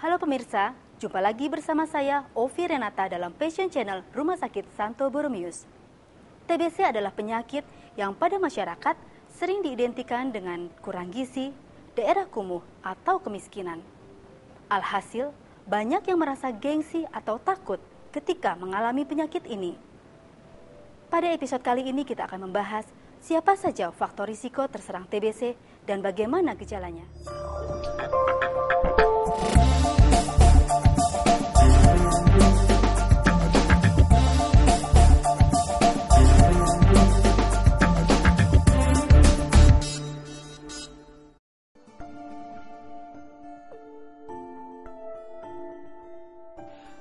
Halo pemirsa, jumpa lagi bersama saya Ovi Renata dalam Passion Channel Rumah Sakit Santo Borromeus. TBC adalah penyakit yang pada masyarakat sering diidentikan dengan kurang gizi, daerah kumuh, atau kemiskinan. Alhasil, banyak yang merasa gengsi atau takut ketika mengalami penyakit ini. Pada episode kali ini kita akan membahas siapa saja faktor risiko terserang TBC dan bagaimana gejalanya.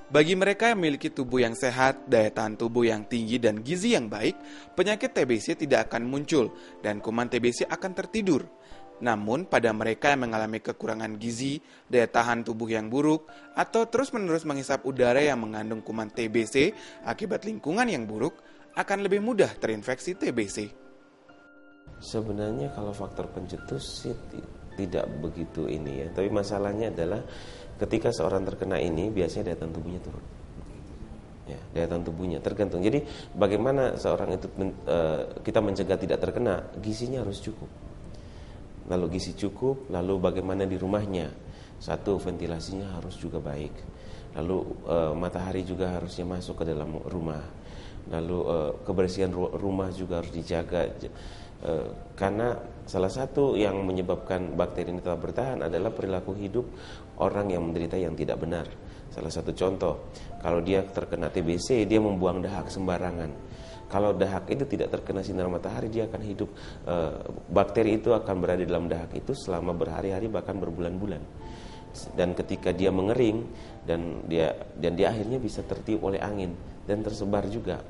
Bagi mereka yang memiliki tubuh yang sehat, daya tahan tubuh yang tinggi, dan gizi yang baik, penyakit TBC tidak akan muncul dan kuman TBC akan tertidur. Namun, pada mereka yang mengalami kekurangan gizi, daya tahan tubuh yang buruk, atau terus-menerus menghisap udara yang mengandung kuman TBC akibat lingkungan yang buruk, akan lebih mudah terinfeksi TBC. Sebenarnya kalau faktor pencetus sih tidak begitu ini ya, tapi masalahnya adalah ketika seorang terkena ini biasanya daya tahan tubuhnya turun. Ya, daya tahan tubuhnya tergantung. Jadi bagaimana seorang itu kita mencegah tidak terkena, gizinya harus cukup. Lalu gizi cukup, lalu bagaimana di rumahnya? Satu, ventilasinya harus juga baik. Lalu matahari juga harusnya masuk ke dalam rumah. Lalu kebersihan rumah juga harus dijaga. Karena salah satu yang menyebabkan bakteri ini tetap bertahan adalah perilaku hidup orang yang menderita yang tidak benar. Salah satu contoh, kalau dia terkena TBC, dia membuang dahak sembarangan. Kalau dahak itu tidak terkena sinar matahari, dia akan hidup, bakteri itu akan berada dalam dahak itu selama berhari-hari bahkan berbulan-bulan. Dan ketika dia mengering dan dia akhirnya bisa tertiup oleh angin dan tersebar juga.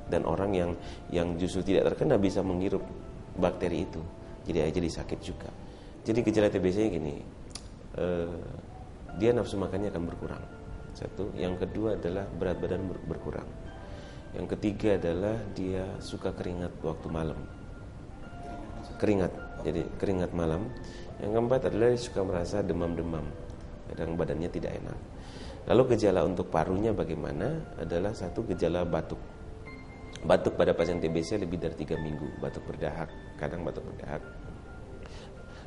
Dan orang yang justru tidak terkena bisa menghirup bakteri itu, jadi sakit juga. Jadi gejala TBC gini, dia nafsu makannya akan berkurang. Satu, yang kedua adalah berat badan berkurang. Yang ketiga adalah dia suka keringat waktu malam. Jadi keringat malam. Yang keempat adalah dia suka merasa demam-demam, kadang badannya tidak enak. Lalu gejala untuk parunya bagaimana? Adalah satu, gejala batuk. Batuk pada pasien TBC lebih dari 3 minggu, batuk berdahak, kadang batuk berdahak.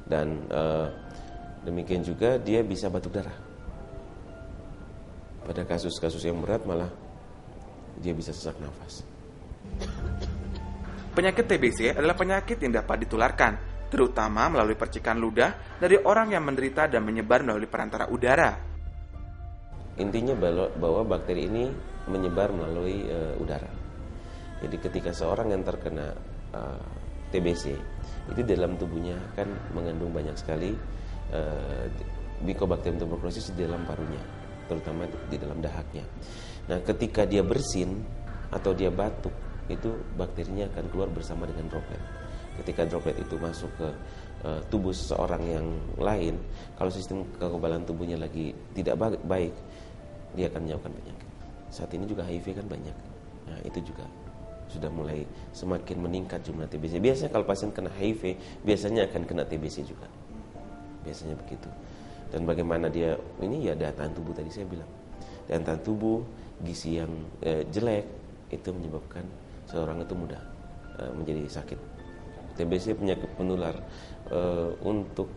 Dan demikian juga dia bisa batuk darah. Pada kasus-kasus yang berat malah dia bisa sesak nafas. Penyakit TBC adalah penyakit yang dapat ditularkan, terutama melalui percikan ludah dari orang yang menderita dan menyebar melalui perantara udara. Intinya bahwa bakteri ini menyebar melalui udara. Jadi ketika seorang yang terkena TBC, itu dalam tubuhnya akan mengandung banyak sekali Mycobacterium tuberculosis di dalam parunya, terutama di dalam dahaknya. Nah, ketika dia bersin atau dia batuk, itu bakterinya akan keluar bersama dengan droplet. Ketika droplet itu masuk ke tubuh seseorang yang lain, kalau sistem kekebalan tubuhnya lagi tidak baik, dia akan menyebabkan penyakit. Saat ini juga HIV kan banyak. Nah, itu juga sudah mulai semakin meningkat jumlah TBC. Biasanya kalau pasien kena HIV, biasanya akan kena TBC juga. Biasanya begitu. Dan bagaimana dia, ini ya daya tahan tubuh tadi saya bilang. Daya tahan tubuh, gizi yang jelek, itu menyebabkan seorang itu mudah menjadi sakit. TBC penyakit menular, untuk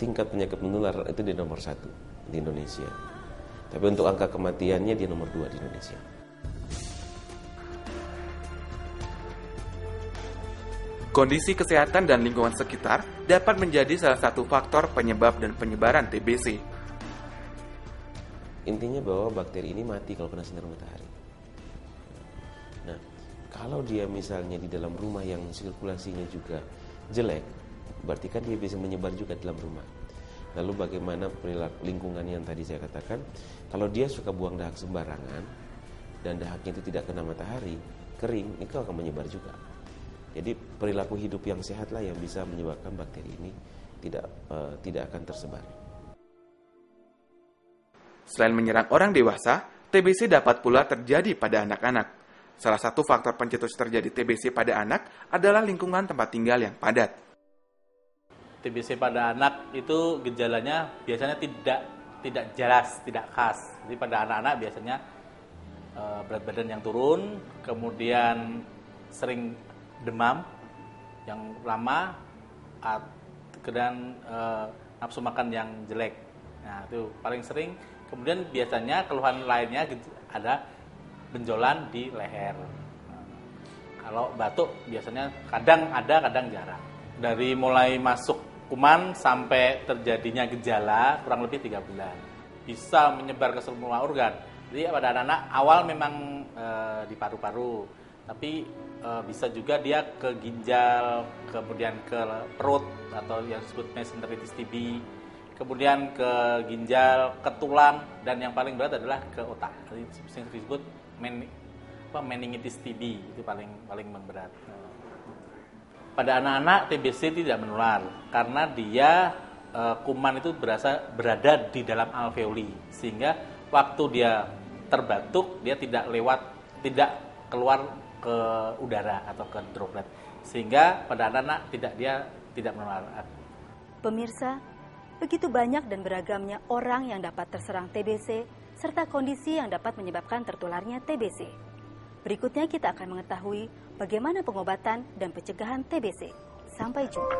tingkat penyakit menular itu di nomor 1 di Indonesia. Tapi untuk angka kematiannya dia nomor 2 di Indonesia. Kondisi kesehatan dan lingkungan sekitar dapat menjadi salah satu faktor penyebab dan penyebaran TBC. Intinya bahwa bakteri ini mati kalau kena sinar matahari. Nah, kalau dia misalnya di dalam rumah yang sirkulasinya juga jelek, berarti kan dia bisa menyebar juga di dalam rumah. Lalu bagaimana perilaku lingkungan yang tadi saya katakan? Kalau dia suka buang dahak sembarangan dan dahaknya itu tidak kena matahari, kering, itu akan menyebar juga. Jadi perilaku hidup yang sehatlah yang bisa menyebabkan bakteri ini tidak akan tersebar. Selain menyerang orang dewasa, TBC dapat pula terjadi pada anak-anak. Salah satu faktor pencetus terjadi TBC pada anak adalah lingkungan tempat tinggal yang padat. TBC pada anak itu gejalanya biasanya tidak jelas, tidak khas. Jadi pada anak-anak biasanya berat badan yang turun, kemudian sering demam yang lama, dan nafsu makan yang jelek. Nah, itu paling sering. Kemudian biasanya keluhan lainnya ada benjolan di leher. Kalau batuk biasanya kadang ada, kadang jarang. Dari mulai masuk kuman sampai terjadinya gejala kurang lebih 3 bulan. Bisa menyebar ke semua organ. Jadi pada anak-anak awal memang di paru-paru, tapi bisa juga dia ke ginjal, kemudian ke perut atau yang disebut mesenteritis TB, kemudian ke ginjal, ke tulang, dan yang paling berat adalah ke otak. Jadi disebut meningitis TB, itu paling berat. Pada anak-anak TBC tidak menular karena dia kuman itu berada di dalam alveoli, sehingga waktu dia terbatuk dia tidak keluar ke udara atau ke droplet, sehingga pada anak-anak tidak menular. Pemirsa, begitu banyak dan beragamnya orang yang dapat terserang TBC serta kondisi yang dapat menyebabkan tertularnya TBC. Berikutnya kita akan mengetahui bagaimana pengobatan dan pencegahan TBC. Sampai jumpa.